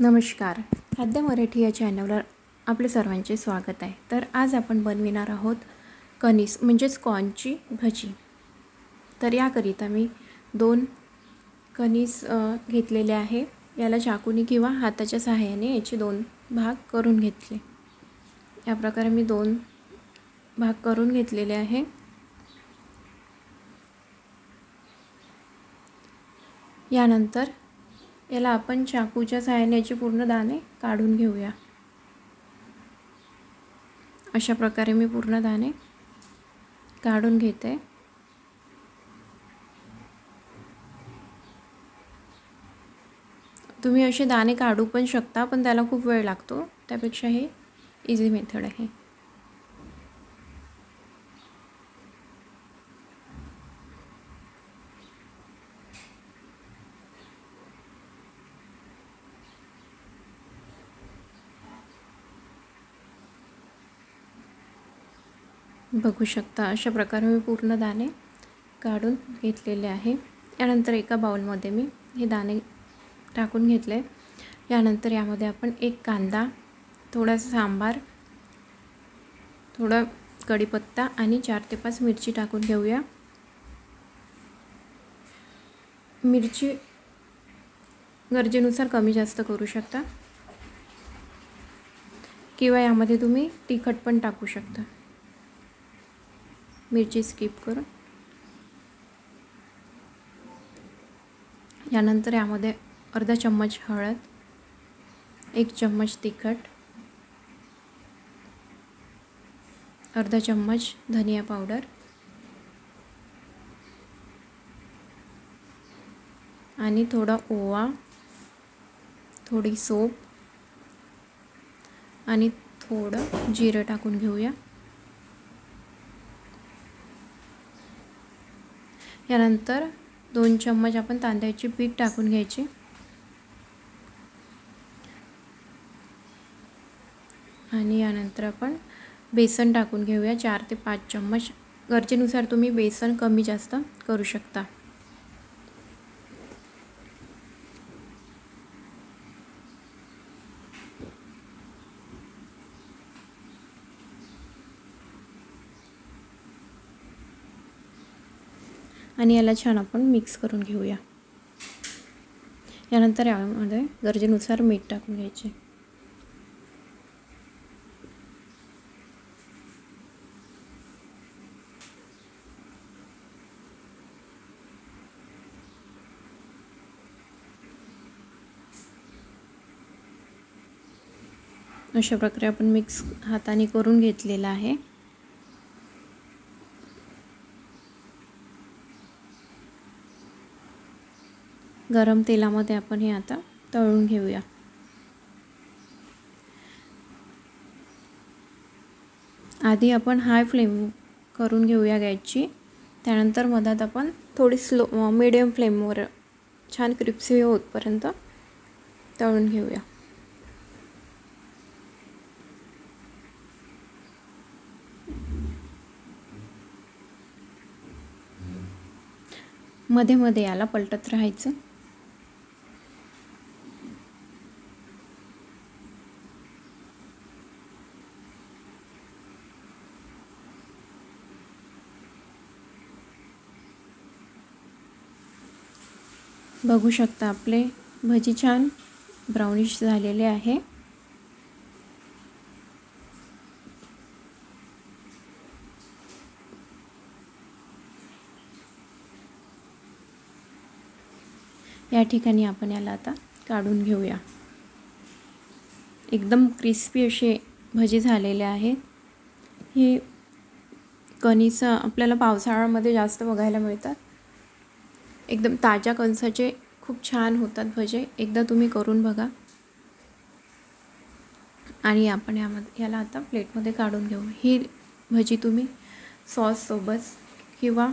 नमस्कार, खाद्य मराठी या चॅनलवर आपले सर्वांचे स्वागत आहे। तर आज आपण बनविणार आहोत कणीस म्हणजेच कॉर्नची भजी। तर याकरिता मी 2 कणीस घेतलेले आहे। याला चाकूने किंवा हाताच्या सहाय्याने याचे 2 भाग करून घेतले। या प्रकारे मी 2 भाग करून घेतलेले आहे। यानंतर याला आपण चाकूच्या सहाय्याने याचे पूर्ण दाणे काढून घेऊया। अशा प्रकारे मी पूर्ण दाणे काढून घेते। तुम्ही असे दाणे काढू पण शकता, पण त्याला खूप वेळ लागतो। त्यापेक्षा हे इझी मेथड आहे। बघू शकता अशा प्रकारे मी पूर्ण दाणे काढून घेतलेले आहे। यानंतर एका बाउलमध्ये मी हे दाणे टाकून घेतले। यानंतर यामध्ये आपण 1 कांदा, थोडा सांबार, थोडा कढीपत्ता आणि 4 ते 5 मिरची टाकून घेऊया। मिरची गरजेनुसार कमी जास्त करू शकता किंवा यामध्ये तुम्ही तिखट पण टाकू शकता। मिरची स्किप करून यानंतर यामध्ये अर्धा चम्मच हळद, 1 चम्मच तिखट, अर्धा चम्मच धनिया पावडर आणि थोडा ओवा, थोडी सोप आणि थोडं जिरं टाकून घेऊया। यानंतर 2 चम्मच आपण तांदळाचे पीठ टाकून घ्यायचे आणि यानंतर आपण बेसन टाकून घेऊया 4 ते 5 चम्मच। गरजेनुसार तुम्ही बेसन कमी जास्त करू शकता। आणि याला छान आपण मिक्स करून घेऊया। यानंतर यामध्ये गरजेनुसार मीठ टाकून घ्यायचे। अशा प्रकारे आपण मिक्स हाताने करून घेतलेला आहे। गरम तेलामध्ये आपण हे आता तळून घेऊया। आधी आपण हाय फ्लेम करून घेऊया गॅसची। त्यानंतर मधात आपण थोडी स्लो मीडियम फ्लेमवर छान क्रिस्पी होतपर्यंत तळून घेऊया। मध्ये मध्ये याला पलटत राहायचं। बघू शकता आपले भजी छान ब्राउनिश झालेले आहे। या ठिकाणी आपण याला आता काढून घेऊया। एकदम क्रिस्पी असे भजी झालेले आहेत। हे कणीस आपल्याला पावसाळ्यामध्ये जास्त बघायला मिळतात। एकदम ताज्या कणसाचे खूप छान होतात भजे। एकदा तुम्ही करून बघा। आणि आपण याला आता प्लेटमध्ये काढून घेऊ। ही भजी तुम्ही सॉस सोबत किंवा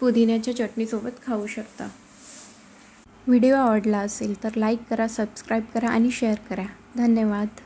पुदिन्याच्या चटणी सोबत खाऊ शकता। व्हिडिओ आवडला असेल तर लाईक करा, सबस्क्राईब करा आणि शेअर करा। धन्यवाद।